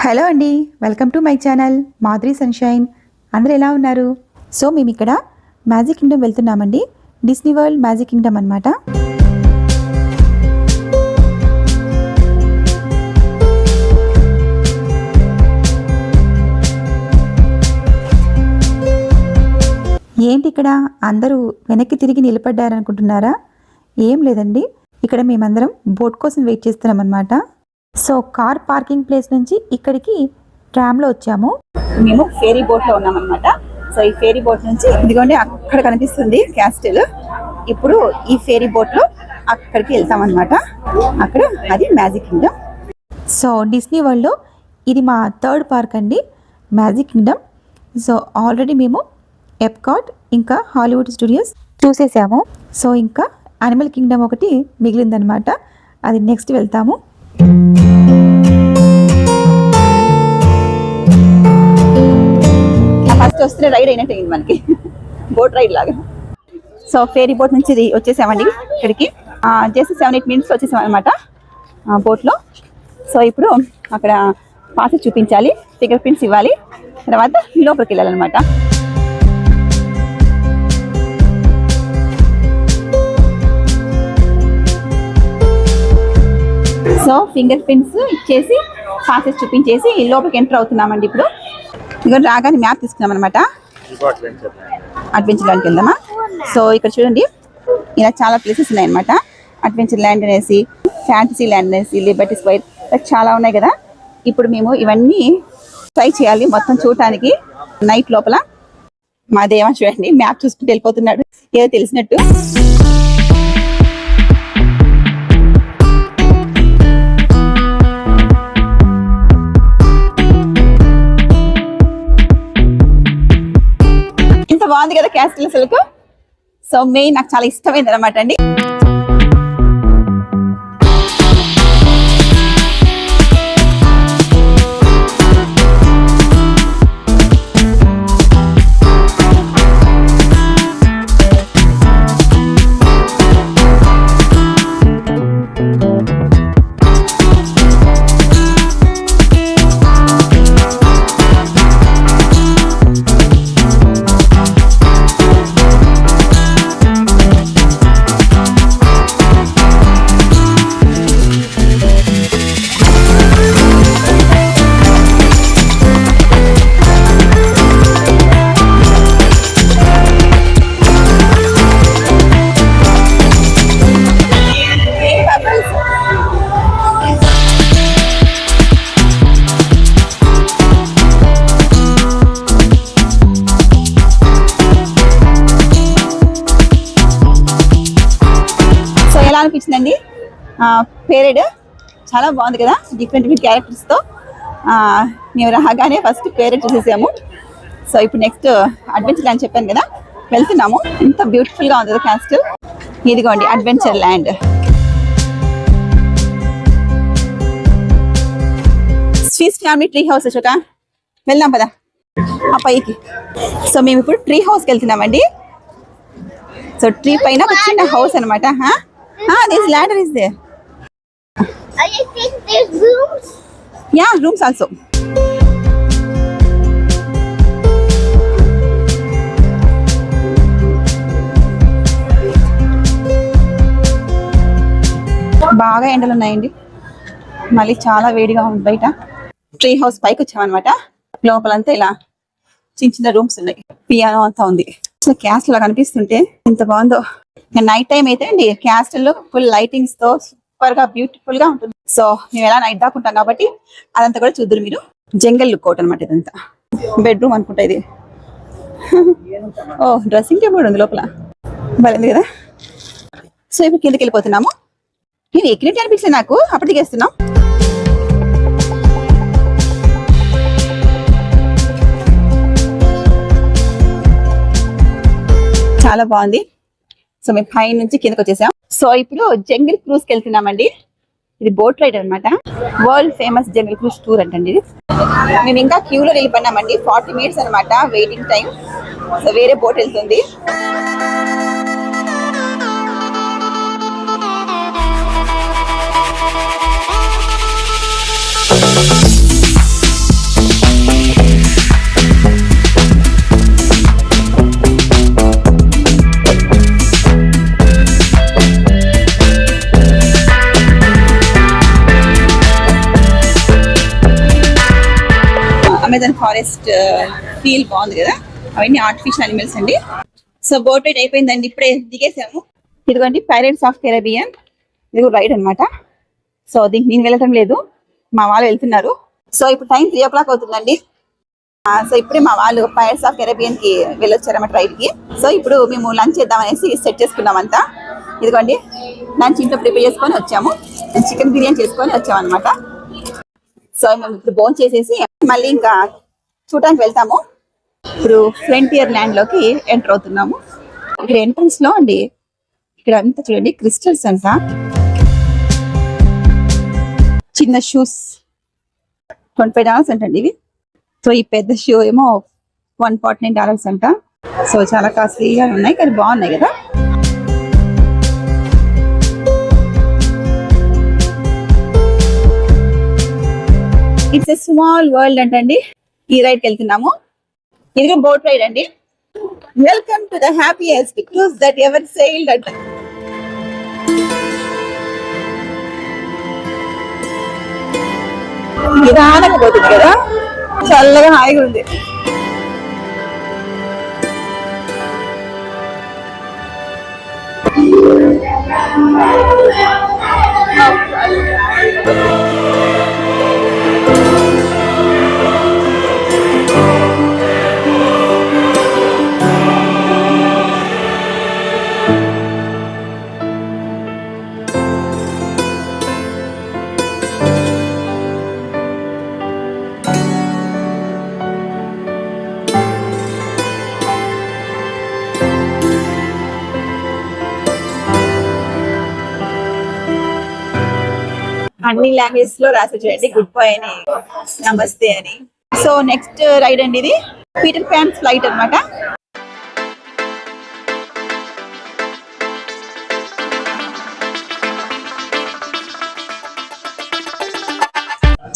Hello అండి, welcome to my channel Madhuri sunshine. అందరూ ఎలా ఉన్నారు? సో మేము ఇక్కడ మ్యాజిక్ కింగ్డమ్ వెళ్తున్నామండి. డిస్నీ వరల్డ్ మ్యాజిక్ కింగ్డమ్ అనమాట. ఏంటి ఇక్కడ అందరూ వెనక్కి తిరిగి నిలబడ్డారనుకుంటున్నారా? ఏం లేదండి, ఇక్కడ మేమందరం బోట్ కోసం వెయిట్ చేస్తున్నాం అనమాట. సో కార్ పార్కింగ్ ప్లేస్ నుంచి ఇక్కడికి ట్రామ్లో వచ్చాము. మేము ఫేరీ బోట్లో ఉన్నామన్నమాట. సో ఈ ఫేరీ బోట్ నుంచి ఇదిగోండి అక్కడ కనిపిస్తుంది క్యాస్టిల్. ఇప్పుడు ఈ ఫేరీ బోట్లో అక్కడికి వెళ్తామన్నమాట. అక్కడ అది మ్యాజిక్ కింగ్డమ్. సో డిస్నీ వరల్డ్లో ఇది మా థర్డ్ పార్క్ అండి, మ్యాజిక్ కింగ్డమ్. సో ఆల్రెడీ మేము ఎప్కాట్ ఇంకా హాలీవుడ్ స్టూడియోస్ చూసేసాము. సో ఇంకా యానిమల్ కింగ్డమ్ ఒకటి మిగిలిందనమాట, అది నెక్స్ట్ వెళ్తాము. ఫస్ట్ వస్తే రైడ్ అయినట్టు అయింది మనకి, బోట్ రైడ్ లాగా. సో ఫేరీ బోట్ నుంచి వచ్చేసామండి ఇక్కడికి. జస్ట్ 7-8 minutes వచ్చేసాం అనమాట బోట్లో. సో ఇప్పుడు అక్కడ పాసెస్ చూపించాలి, ఫింగర్ ప్రింట్స్ ఇవ్వాలి, తర్వాత లోపలికి వెళ్ళాలన్నమాట. సో ఫింగర్ ప్రింట్స్ ఇచ్చేసి పాసెస్ చూపించేసి లోపలికి ఎంటర్ అవుతున్నామండి. ఇప్పుడు ఇక్కడ రాగానే మ్యాప్ తీసుకున్నాం అనమాట. అడ్వెంచర్ ల్యాండ్కి వెళ్దామా? సో ఇక్కడ చూడండి, ఇలా చాలా ప్లేసెస్ ఉన్నాయన్నమాట. అడ్వెంచర్ ల్యాండ్ అనేసి, ఫ్యాంటసీ ల్యాండ్ అనేసి, లిబర్టీ స్క్వేర్, చాలా ఉన్నాయి కదా. ఇప్పుడు మేము ఇవన్నీ ట్రై చేయాలి మొత్తం చూడటానికి నైట్ లోపల. మా దేవా చూడండి మ్యాప్ చూసుకుంటూ వెళ్ళిపోతున్నాడు ఏదో తెలిసినట్టు. బాగుంది కదా క్యాస్టిల్ అసలు. సో మెయిన్ నాకు చాలా ఇష్టమైంది అనమాట అండి. అనిపించిందండి పేరేడ్ చాలా బాగుంది కదా, డిఫరెంట్ క్యారెక్టర్స్తో. మేము రాగానే ఫస్ట్ పేరేడ్ చూసేసాము. సో ఇప్పుడు నెక్స్ట్ అడ్వెంచర్ ల్యాండ్ చెప్పాను కదా, వెళ్తున్నాము. ఎంత బ్యూటిఫుల్గా ఉంది కదా క్యాస్టిల్. ఇదిగోండి adventure land. Swiss family tree house Ashoka, వెళ్దాం పదా ఆ పైకి. సో మేము ఇప్పుడు ట్రీ హౌస్కి వెళ్తున్నామండి. సో ట్రీ పైన ఒక చిన్న హౌస్ అనమాట. This ladder is there. I think there's rooms. Yeah, rooms also. బాగా ఎండలు ఉన్నాయండి, మళ్ళీ చాలా వేడిగా ఉంది బయట. ట్రీ హౌస్ పైకి వచ్చామన్నమాట. లోపలంతా ఇలా చిన్న చిన్న రూమ్స్ ఉన్నాయి, పియానో అంతా ఉంది. క్యాస్టిల్ లా కనిపిస్తుంటే ఎంత బాగుందో. నైట్ టైం అయితే అండి క్యాస్టిల్ ఫుల్ లైటింగ్స్ తో సూపర్ గా బ్యూటిఫుల్ గా ఉంటుంది. సో మేము ఎలా నైట్ దాకుంటాం కాబట్టి అదంతా కూడా చూద్దరు మీరు. జంగల్ లుక్ అవుట్ అనమాట ఇదంతా. బెడ్రూమ్ అనుకుంటా ఇది. ఓ డ్రెస్సింగ్ టేబుల్ ఉంది లోపల, బాగుంది కదా. సో ఇప్పుడు కిందకి వెళ్ళిపోతున్నాము. నేను ఎక్కినట్టు అనిపించింది నాకు, అప్పుడు దిగేస్తున్నాం. చాలా బాగుంది. సో మేము పై నుంచి కిందకి వచ్చేసాం. సో ఇప్పుడు జంగిల్ క్రూజ్ కి వెళ్తున్నామండి. ఇది బోట్ రైడ్ అనమాట, world famous jungle cruise tour అంటండి ఇది. మేము ఇంకా క్యూలో నిలబడినామండి, 40 minutes అనమాట వెయిటింగ్ టైం. సో వేరే బోట్ వెళ్తుంది. అమెజాన్ ఫారెస్ట్ ఫీల్ బాగుంది కదా. అవన్నీ ఆర్టిఫిషియల్ అనిమల్స్ అండి. సో బోట్ రైడ్ అయిపోయిందండి, ఇప్పుడే దిగేసాము. ఇదిగోండి పైరేట్స్ ఆఫ్ కెరేబియన్, ఇది రైడ్ అనమాట. సో దీనికి నేను వెళ్ళటం లేదు, మా వాళ్ళు వెళ్తున్నారు. సో ఇప్పుడు టైం 3 o'clock అవుతుందండి. సో ఇప్పుడే మా వాళ్ళు పైరేట్స్ ఆఫ్ కెరేబియన్ కి వెళ్ళొచ్చారన్నమాట రైడ్ కి. సో ఇప్పుడు మేము లంచ్ చేద్దాం అనేసి సెట్ చేసుకున్నామంతా. ఇదిగోండి లంచ్ ఇంట్లో ప్రిపేర్ చేసుకొని వచ్చాము, చికెన్ బిర్యానీ చేసుకొని వచ్చాము అనమాట. సో మేము ఇప్పుడు భోజనం చేసేసి మళ్ళీ ఇంకా చూడటానికి వెళ్తాము. ఇప్పుడు ఫ్రంటియర్ ల్యాండ్ లోకి ఎంటర్ అవుతున్నాము. ఇక్కడ ఎంట్రన్స్ లో అండి, ఇక్కడ అంతా చూడండి క్రిస్టల్స్ అంట. చిన్న షూస్ $25 అంటండి ఇవి. సో ఈ పెద్ద షూ ఏమో $149 అంట. సో చాలా కాస్ట్లీగా ఉన్నాయి కానీ బాగున్నాయి కదా. ఇట్స్ ఎ స్మాల్ వరల్డ్ అంటండి. ఈ రైడ్ కి వెళ్తున్నాము. ఇది బోట్ రైడ్ అండి. Welcome to the happiest cruise that ever sailed అంట. నిదానంగా పోతుంది కదా, చల్లగా హాయిగా ఉంది. అన్ని లాంగ్వేజ్ లో రాసి చూడండి, గుడ్ బై అని, నమస్తే అని. సో నెక్స్ట్ రైడ్ అండి ఇది పీటర్ ప్యాన్ ఫ్లైట్ అన్నమాట.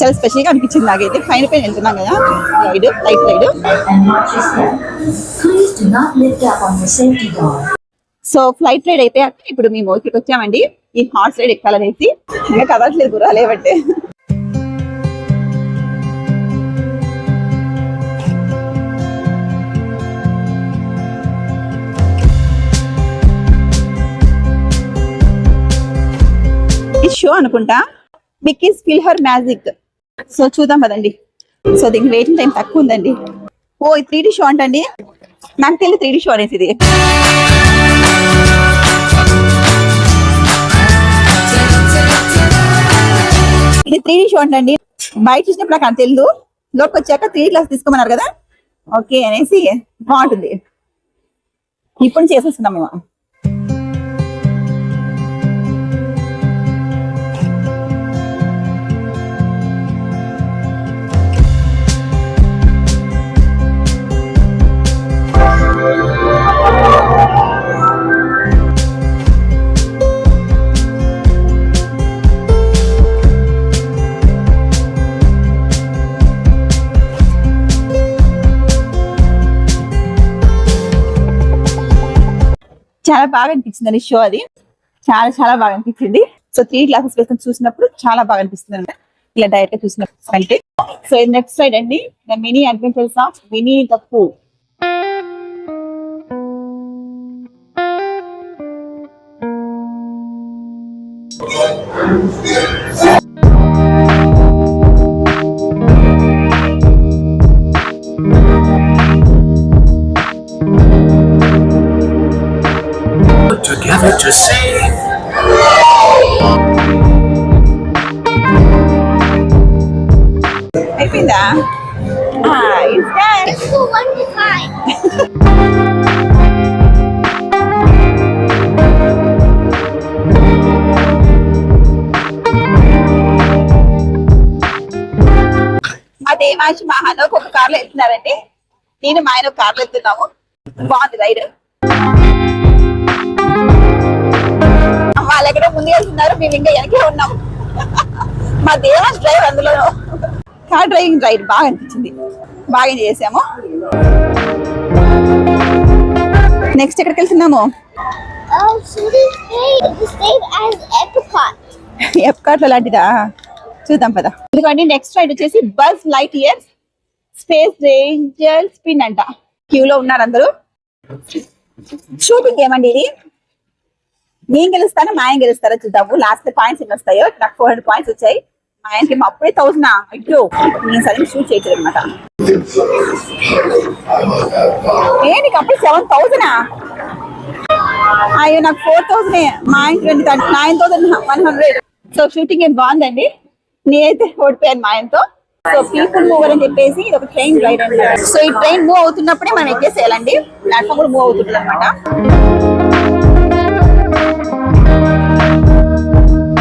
చాలా స్పెషల్ గా అనిపించింది నాకైతే. పైన వెళ్తున్నాం కదా ride, flight ride. So flight ride అయితే ఇప్పుడు మేము ఇక్కడికి వచ్చామండి. ఈ హార్స్ రైడ్ ఎక్కాలనేసి, ఇంకా కదలట్లేదు గుర్రాలేవంటే. ఈ షో అనుకుంటా Bikis fill her magic. So చూద్దాం కదండి. సో దీనికి వెయిటింగ్ టైం తక్కువ ఉందండి. ఓ ఇది 3D షో అంటండి, నాకు తెలియదు 3D షో అనేసి. ఇది ఇది 3D షో అంటండి. బయట చూసినప్పుడు నాకు అంత తెలియదు, లోకి వచ్చాక 3D క్లాస్ తీసుకోమన్నారు కదా, ఓకే అనేసి బాగుంటుంది. ఇప్పుడు చేసేస్తున్నాం మేము. చాలా బాగా అనిపించింది షో, అది చాలా చాలా బాగా అనిపించింది. సో 3 క్లాసెస్ వేసుకొని చూసినప్పుడు చాలా బాగా అనిపిస్తుంది అనమాట, ఇలా డైరెక్ట్ గా చూసినప్పుడు అంటే. సో ఇది నెక్స్ట్ సైడ్ అండి, the mini adventures of Winnie the Pooh. Together to sing. అయిపోయిందా? It's done. Let's go one more time. మా దేవాంశ్ మహాన్ ఒక కార్లో వెళ్తున్నారండి, నేను మా ఆయన ఒక కార్లో వెళ్తున్నాము. బాగుంది రైడ్. వాళ్ళు ఎక్కడో ముందు వెళ్తున్నారు, మేము ఇంకా వెనకే ఉన్నాము. మా దేవాంశ్ డ్రైవర్ అందులో. కార్ డ్రైవింగ్ రైడ్ బాగా అనిపించింది, బాగా ఎంజాయ్ చేసాము. నెక్స్ట్ ఎక్కడికి వెళ్తున్నాము? So the same as Epcot. ఎప్కాట్ లో లాంటిదా, చూద్దాం పదా. ఇదిగోండి నెక్స్ట్ రైడ్ వచ్చేసి buzz light year space ranger spin అంట. క్యూలో ఉన్నారు అందరూ. షూటింగ్ ఏమండి ఇది? నేను గెలుస్తాను, మా ఆయన గెలుస్తారో చూద్దాము. లాస్ట్ పాయింట్స్ ఎన్ని వస్తాయో. నాకు 400 పాయింట్స్ వచ్చాయి, మా ఆయనకి అప్పుడే 1000. అయ్యో, నేను సరిగ్గా షూట్ చేయట్లేదు అనమాట. నీకు అప్పుడు 7000. అయ్యో, నాకు 4000. మా ఆయనకి 9100. సో షూటింగ్ ఏం బాగుందండి. నేనైతే ఓడిపోయాను మా ఆయనతో. సో పీపుల్ మూవర్ అని చెప్పేసి ఇది ఒక ట్రైన్ రైడ్ అనమాట. సో ఈ ట్రైన్ మూవ్ అవుతున్నప్పుడే మనం ఎక్కేసేయాలండి. ప్లాట్ఫామ్ కూడా మూవ్ అవుతుంది అనమాట.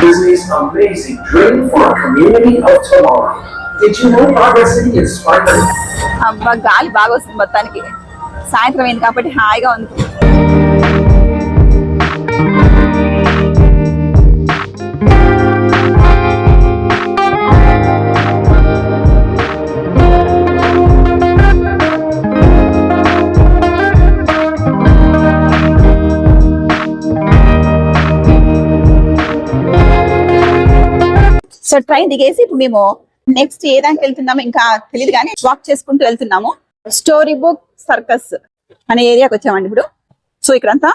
Disney's amazing dream for a community of tomorrow. Did you know Progress City is sparkling? అబ్బా, గాలి బాగా వస్తుంది మొత్తానికి. సాయంత్రం అయింది కాబట్టి హాయిగా ఉంది. సో ట్రైన్ దిగేసి ఇప్పుడు మేము నెక్స్ట్ ఏ దానికి వెళ్తున్నాము ఇంకా తెలియదు, కానీ వాక్ చేసుకుంటూ వెళ్తున్నాము. స్టోరీ బుక్ సర్కస్ అనే ఏరియాకి వచ్చామండి ఇప్పుడు. సో ఇక్కడంతా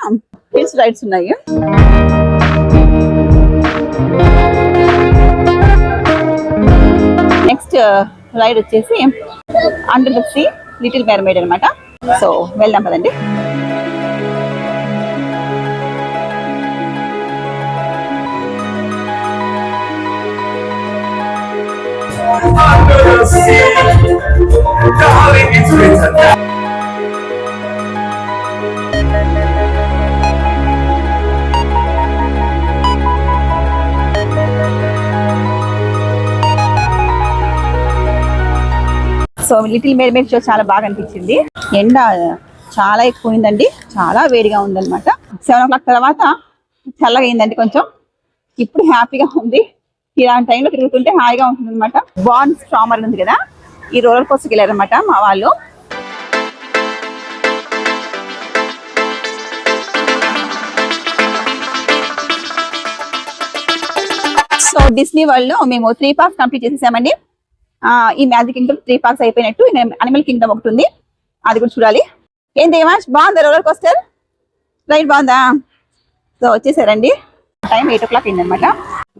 హిల్స్ రైడ్స్ ఉన్నాయి. నెక్స్ట్ రైడ్ వచ్చేసి under the sea little mermaid అనమాట. సో వెళ్దాం కదండి. Under the sea, darling, it's written down. So little mermaid show చాలా బాగా అనిపించింది. ఎండ చాలా ఎక్కువైందండి, చాలా వేడిగా ఉందన్నమాట. 7 o'clock తర్వాత చల్లగా అయిందండి కొంచెం. ఇప్పుడు హ్యాపీగా ఉంది. ఇలాంటి టైంలో తిరుగుతుంటే హాయిగా ఉంటుంది అనమాట. బాన్ స్ట్రామర్ ఉంది కదా, ఈ రోలర్ కోస్టర్కి వెళ్ళారనమాట మా వాళ్ళు. సో డిస్నీ వరల్డ్ లో మేము 3 parks కంప్లీట్ చేసేసామండి. ఈ మ్యాజిక్ కింగ్డమ్ 3 parks అయిపోయినట్టు. అనిమల్ కింగ్డమ్ ఒకటి ఉంది, అది కూడా చూడాలి. ఏం దేవాష్, బాగుందా రోలర్ కోస్టర్ రైడ్? బాగుందా? సో వచ్చేసారండి. టైం 8 o'clock అయిందనమాట.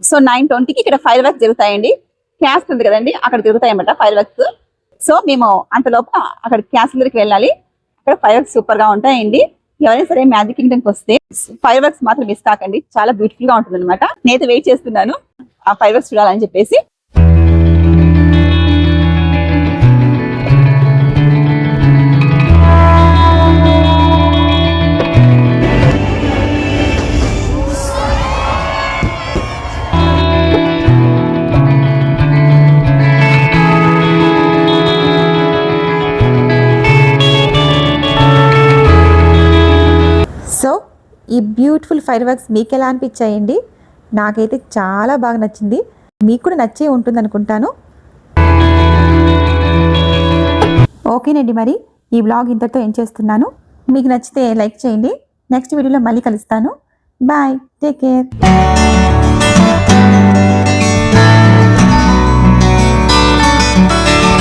సో 9:20కి ఇక్కడ ఫైర్ వర్క్స్ జరుగుతాయండి. క్యాస్ట్ ఉంది కదండి, అక్కడ జరుగుతాయి అన్నమాట ఫైర్ వర్క్స్. సో మేము అంతలోపు అక్కడ క్యాస్ట్ దగ్గరికి వెళ్ళాలి. అక్కడ ఫైర్ వర్క్స్ సూపర్ గా ఉంటాయండి. ఎవరైనా సరే మ్యాజిక్ కింగ్డమ్కి వస్తే ఫైర్ వర్క్స్ మాత్రం మిస్ కాకండి, చాలా బ్యూటిఫుల్ గా ఉంటుంది అనమాట. నేనైతే వెయిట్ చేస్తున్నాను ఆ ఫైర్ వర్క్స్ చూడాలని చెప్పేసి. సో ఈ బ్యూటిఫుల్ ఫైర్ వర్క్స్ మీకు ఎలా అనిపించాయండి? నాకైతే చాలా బాగా నచ్చింది. మీకు కూడా నచ్చే ఉంటుంది అనుకుంటాను. ఓకేనండి, మరి ఈ వ్లాగ్ ఇంతటితో ఏం చేస్తున్నాను. మీకు నచ్చితే లైక్ చేయండి. నెక్స్ట్ వీడియోలో మళ్ళీ కలుస్తాను. Bye, take care.